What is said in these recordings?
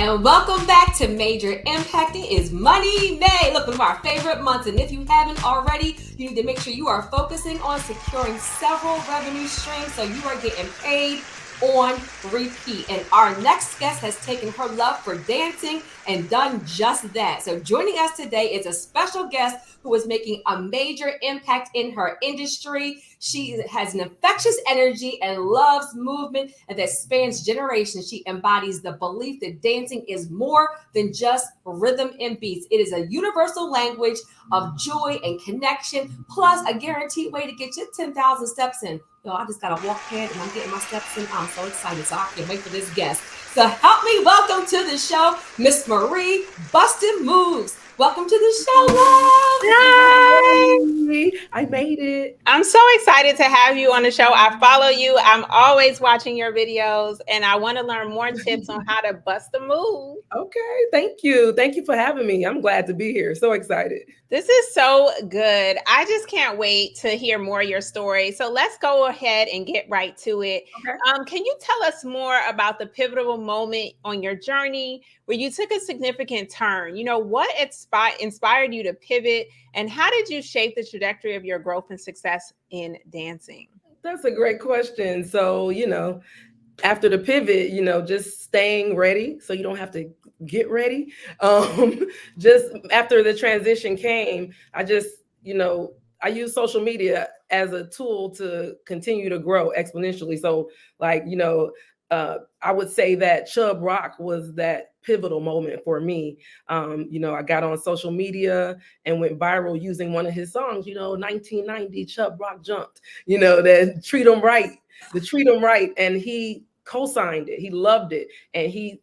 And welcome back to Major Impact. It is Money May. Look, one of our favorite months. And if you haven't already, you need to make sure you are focusing on securing several revenue streams so you are getting paid on repeat. And our next guest has taken her love for dancing and done just that. So joining us today is a special guest who is making a major impact in her industry. She has an infectious energy and loves movement and that spans generations. She embodies the belief that dancing is more than just rhythm and beats. It is a universal language of joy and connection, plus a guaranteed way to get your 10,000 steps in. Yo, I just got to walk ahead and I'm getting my steps in. I'm so excited. So I can't wait for this guest. So help me welcome to the show, Miss Marie Bustin-Moves. Welcome to the show, love. Hi. I made it. I'm so excited to have you on the show. I follow you. I'm always watching your videos, and I want to learn more tips on how to bust a move. Okay. Thank you. Thank you for having me. I'm glad to be here. So excited. This is so good. I just can't wait to hear more of your story. So let's go ahead and get right to it. Okay. Can you tell us more about the pivotal moment on your journey where you took a significant turn? You know, what inspired you to pivot, and how did you shape the trajectory of your growth and success in dancing? That's a great question. So, after the pivot, just staying ready so you don't have to get ready. Just after the transition came, I just, I use social media as a tool to continue to grow exponentially. So I would say that Chub Rock was that pivotal moment for me. I got on social media and went viral using one of his songs, 1990 Chub Rock jumped, that treat 'em right, the treat 'em right. And he co-signed it. He loved it. And he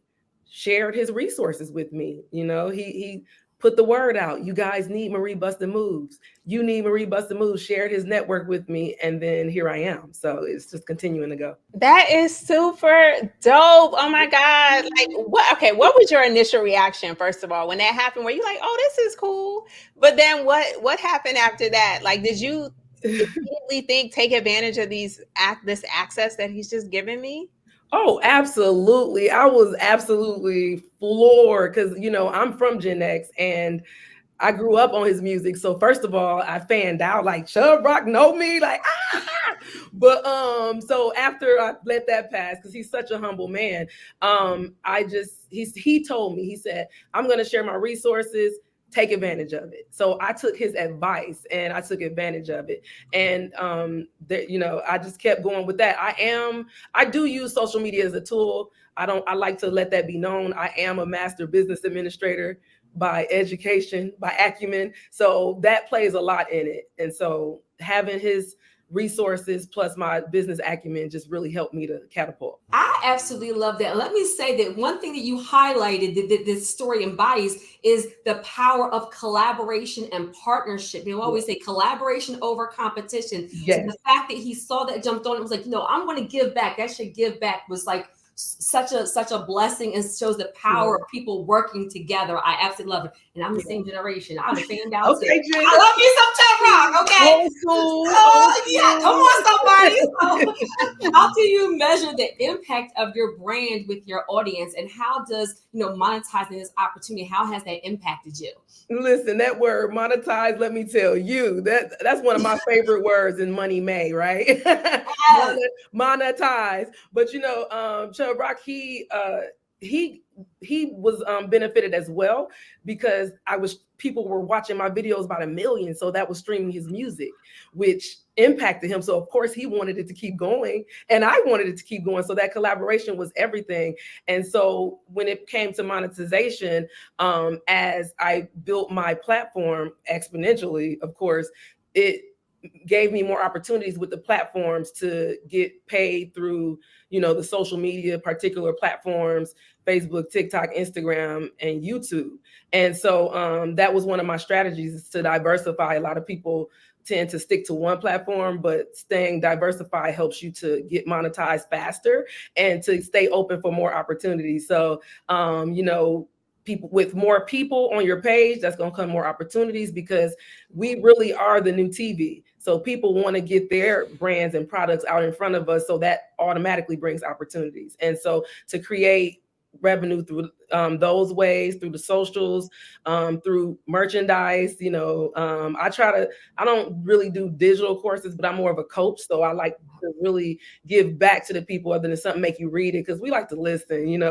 shared his resources with me. He put the word out. You guys need Marie Bustin-Moves. You need Marie Bustin-Moves. Shared his network with me. And then here I am. So it's just continuing to go. That is super dope. Oh my God. What was your initial reaction, first of all, when that happened? Were you like, oh, this is cool? But then what happened after that? Like, did you immediately think, take advantage of this access that he's just given me? Oh, absolutely. I was absolutely floored because, I'm from Gen X and I grew up on his music. So first of all, I fanned out like Chub Rock know me, like, ah! But so after I let that pass, because he's such a humble man, he told me, he said, I'm gonna share my resources, take advantage of it. So I took his advice and I took advantage of it. And I just kept going with that. I do use social media as a tool. I like to let that be known. I am a master business administrator by education, by acumen. So that plays a lot in it. And so having his resources plus my business acumen just really helped me to catapult. I absolutely love that. Let me say that one thing that you highlighted that this story embodies is the power of collaboration and partnership. You always say collaboration over competition. Yes. So the fact that he saw that, jumped on it, was like, I'm going to give back. That should give back was like such a blessing and shows the power of people working together. I absolutely love it. And I'm the same generation. I was fanned out. Okay, too. I love you some Chub Rock. Okay. Old school. Yeah, come on, somebody. So, how do you measure the impact of your brand with your audience, and how does monetizing this opportunity? How has that impacted you? Listen, that word monetize, let me tell you, that's one of my favorite words in Money May, right? Yes. Monetize. But Chub Rock, he was benefited as well because people were watching my videos about 1 million. So that was streaming his music, which impacted him. So of course he wanted it to keep going and I wanted it to keep going. So that collaboration was everything. And so when it came to monetization, as I built my platform exponentially, of course, it gave me more opportunities with the platforms to get paid through, the social media, particular platforms, Facebook, TikTok, Instagram, and YouTube. And so that was one of my strategies, is to diversify. A lot of people tend to stick to one platform, but staying diversified helps you to get monetized faster and to stay open for more opportunities. So, with more people on your page, that's going to come more opportunities because we really are the new TV. So people want to get their brands and products out in front of us. So that automatically brings opportunities. And so to create revenue through those ways, through the socials, through merchandise. I don't really do digital courses, but I'm more of a coach. So I like to really give back to the people other than something make you read it, because we like to listen,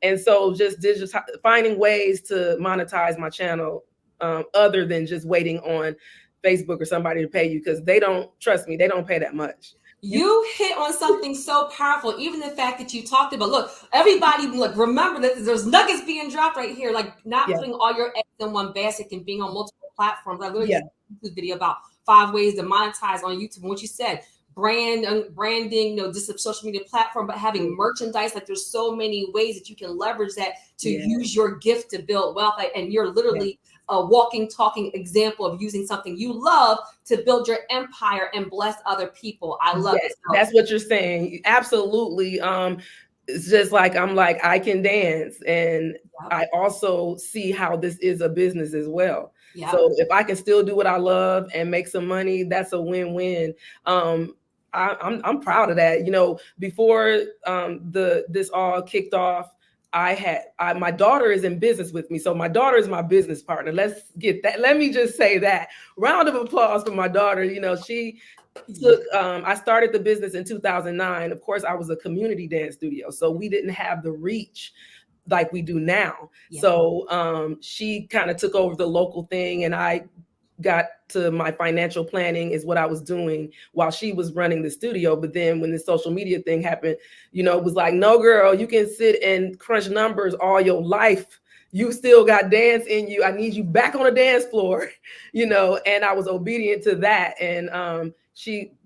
and so just finding ways to monetize my channel, other than just waiting on Facebook or somebody to pay you, because they don't trust me. They don't pay that much. You hit on something so powerful, even the fact that you talked about, look, everybody, look, remember that there's nuggets being dropped right here, like not putting all your eggs in one basket and being on multiple platforms. I literally just did a video about 5 ways to monetize on YouTube. And what you said, branding, just a social media platform, but having merchandise, like there's so many ways that you can leverage that to use your gift to build wealth. And you're literally a walking, talking example of using something you love to build your empire and bless other people. I love it. So that's what you're saying. Absolutely. It's just like, I can dance, and I also see how this is a business as well. So if I can still do what I love and make some money, that's a win-win. I'm proud of that. Before this all kicked off, my daughter is in business with me. So my daughter is my business partner. Let's get that. Let me just say that. Round of applause for my daughter. She took, I started the business in 2009. Of course, I was a community dance studio, so we didn't have the reach like we do now. So she kind of took over the local thing, and I got to my financial planning is what I was doing while she was running the studio. But then when the social media thing happened, it was like, no, girl, you can sit and crunch numbers all your life. You still got dance in you. I need you back on the dance floor, and I was obedient to that. And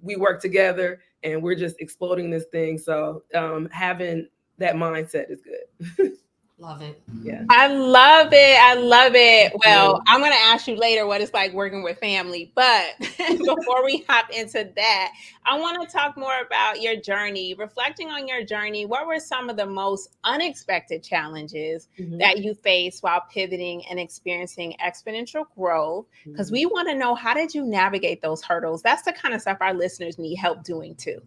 we worked together, and we're just exploding this thing. So having that mindset is good. Love it. Yeah. I love it. I love it. Well, I'm going to ask you later what it's like working with family. But before we hop into that, I want to talk more about your journey. Reflecting on your journey, what were some of the most unexpected challenges that you faced while pivoting and experiencing exponential growth? Because we want to know, how did you navigate those hurdles? That's the kind of stuff our listeners need help doing too.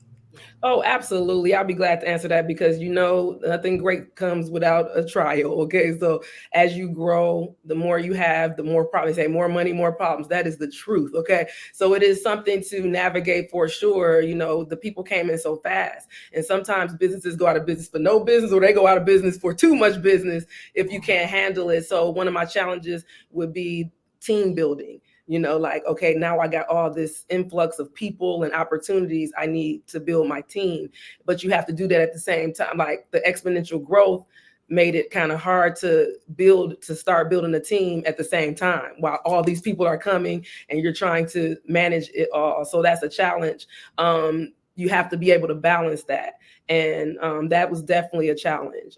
Oh, absolutely. I'll be glad to answer that, because nothing great comes without a trial. Okay. So as you grow, the more you have, the more problems. Say more money, more problems. That is the truth. Okay. So it is something to navigate for sure. The people came in so fast, and sometimes businesses go out of business for no business, or they go out of business for too much business if you can't handle it. So one of my challenges would be team building. Okay, now I got all this influx of people and opportunities. I need to build my team, but you have to do that at the same time. Like the exponential growth made it kind of hard to start building a team at the same time while all these people are coming and you're trying to manage it all. So that's a challenge. You have to be able to balance that. And that was definitely a challenge.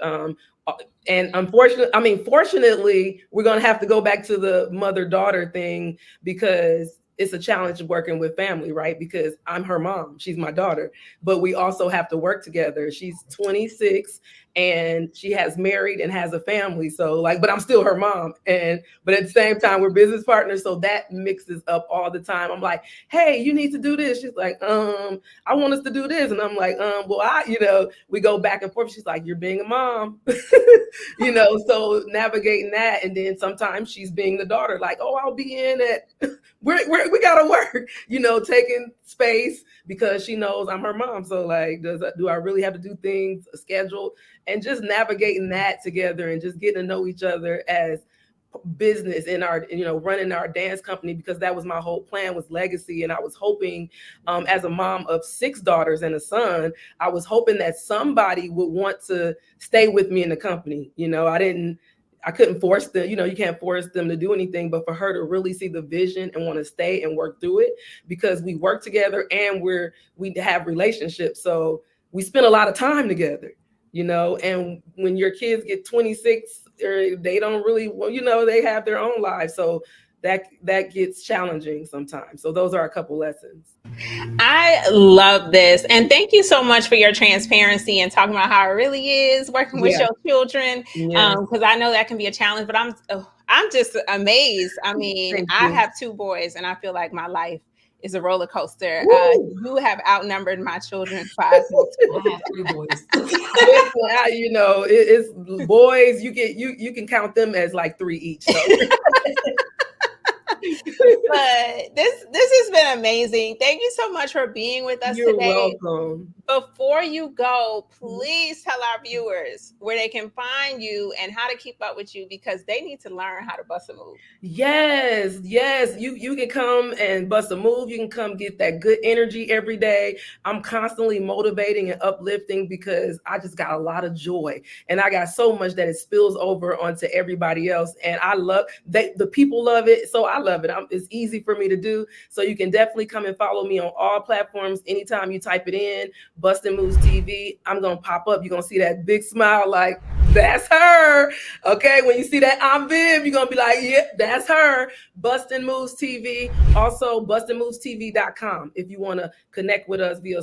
And fortunately, we're going to have to go back to the mother-daughter thing, because it's a challenge working with family, right? Because I'm her mom, she's my daughter, but we also have to work together. She's 26 and she has married and has a family. So but I'm still her mom. But at the same time, we're business partners. So that mixes up all the time. I'm like, hey, you need to do this. She's like, I want us to do this. And I'm like, we go back and forth. She's like, you're being a mom, so navigating that. And then sometimes she's being the daughter, like, oh, I'll be in at we gotta work, taking space, because she knows I'm her mom. So do I really have to do things scheduled? And just navigating that together and just getting to know each other as business in our, running our dance company, because that was my whole plan, was legacy. And I was hoping, as a mom of 6 daughters and a son, I was hoping that somebody would want to stay with me in the company. I couldn't force them, you can't force them to do anything, but for her to really see the vision and want to stay and work through it, because we work together and we have relationships. So we spend a lot of time together, and when your kids get 26, they don't really, they have their own lives. So that gets challenging sometimes. So those are a couple lessons. I love this. And thank you so much for your transparency and talking about how it really is working with your children. Because I know that can be a challenge, but I'm just amazed. I mean, I have 2 boys and I feel like my life is a roller coaster. Woo! You have outnumbered my children 5 times. I have 3 boys. Listen, you know, it's boys. You can count them as like 3 each. So. But this has been amazing. Thank you so much for being with us You're today. welcome. Before you go, please tell our viewers where they can find you and how to keep up with you, because they need to learn how to bust a move. Yes. You can come and bust a move. You can come get that good energy every day. I'm constantly motivating and uplifting because I just got a lot of joy, and I got so much that it spills over onto everybody else. And I love that the people love it, so I love it. It's easy for me to do. So you can definitely come and follow me on all platforms. Anytime you type it in, Bustin-Moves TV, I'm gonna pop up. You're gonna see that big smile, like that's her. Okay, when you see that I'm Viv, you're gonna be like, yeah, that's her. Bustin-Moves TV. Also, bustinmovestv.com if you want to connect with us via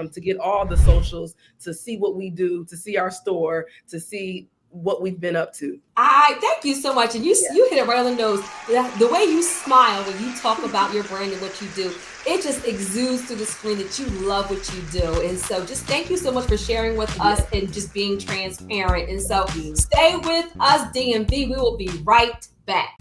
to get all the socials, to see what we do, to see our store, to see what we've been up to. I thank you so much. And you hit it right on the nose. The way you smile when you talk about your brand and what you do, it just exudes through the screen that you love what you do. And so just thank you so much for sharing with us and just being transparent. And so stay with us, DMV. We will be right back.